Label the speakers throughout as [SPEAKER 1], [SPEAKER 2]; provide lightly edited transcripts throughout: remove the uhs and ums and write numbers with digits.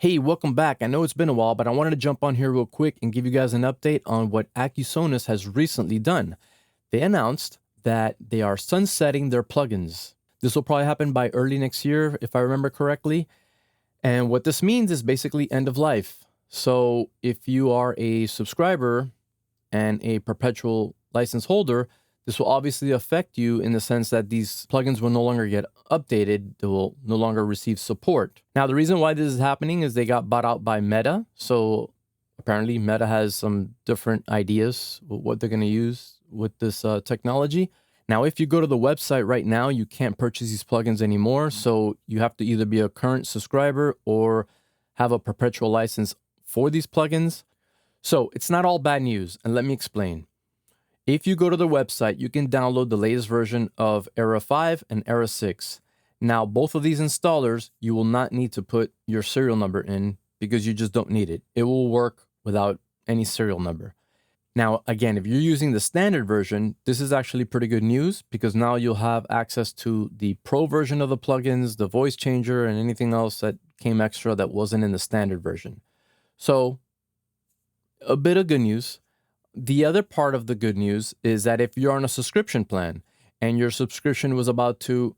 [SPEAKER 1] Hey, welcome back. I know it's been a while, but I wanted to jump on here real quick and give you guys an update on what Accusonus has recently done. They announced that they are sunsetting their plugins. This will probably happen by early next year, if I remember correctly. And what this means is basically end of life. So if you are a subscriber and a perpetual license holder, this will obviously affect you in the sense that these plugins will no longer get updated. They will no longer receive support. Now, the reason why this is happening is they got bought out by Meta. So apparently Meta has some different ideas with what they're going to use with this technology. Now, if you go to the website right now, you can't purchase these plugins anymore. So you have to either be a current subscriber or have a perpetual license for these plugins. So it's not all bad news, and let me explain. If you go to the website, you can download the latest version of Era 5 and Era 6. Now, both of these installers, you will not need to put your serial number in because you just don't need it. It will work without any serial number. Now, again, if you're using the standard version, this is actually pretty good news because now you'll have access to the pro version of the plugins, the voice changer, and anything else that came extra that wasn't in the standard version. So, a bit of good news. The other part of the good news is that if you're on a subscription plan and your subscription was about to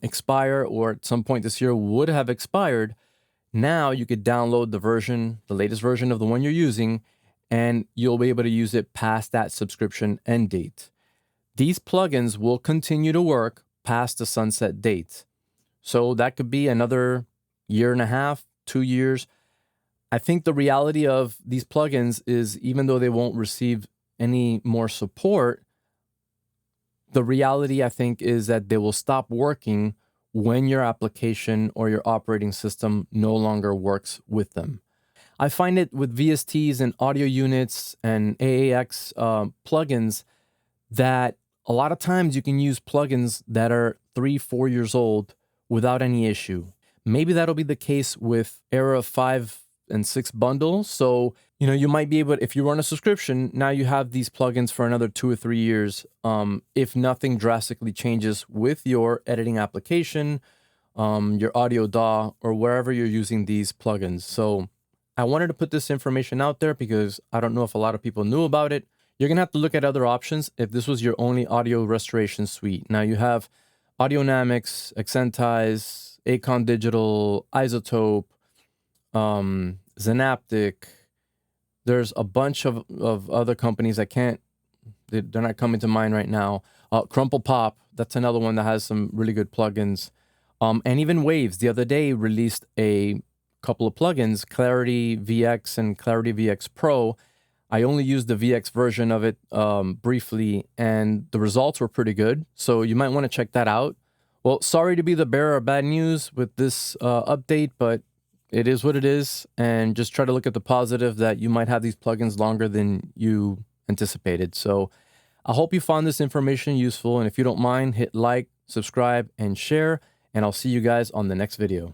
[SPEAKER 1] expire or at some point this year would have expired, now you could download the latest version of the one you're using, and you'll be able to use it past that subscription end date. These plugins will continue to work past the sunset date. So that could be another year and a half, 2 years. I think the reality of these plugins is even though they won't receive any more support, the reality I think is that they will stop working when your application or your operating system no longer works with them. I find it with VSTs and audio units and AAX plugins that a lot of times you can use plugins that are 3-4 years old without any issue. Maybe that'll be the case with Era 5 and 6 bundle. So, you might be able, if you run a subscription, now you have these plugins for another 2 or 3 years. If nothing drastically changes with your editing application, your audio DAW, or wherever you're using these plugins. So I wanted to put this information out there because I don't know if a lot of people knew about it. You're going to have to look at other options if this was your only audio restoration suite. Now you have Audionamics, Accentize, Acon Digital, Isotope, Synaptic. There's a bunch of other companies they're not coming to mind right now. Crumple Pop, that's another one that has some really good plugins. And even Waves the other day released a couple of plugins, Clarity VX and Clarity VX Pro. I only used the VX version of it briefly, and the results were pretty good. So you might want to check that out. Well, sorry to be the bearer of bad news with this update, but it is what it is, and just try to look at the positive that you might have these plugins longer than you anticipated. So I hope you found this information useful, and if you don't mind, hit like, subscribe, and share, and I'll see you guys on the next video.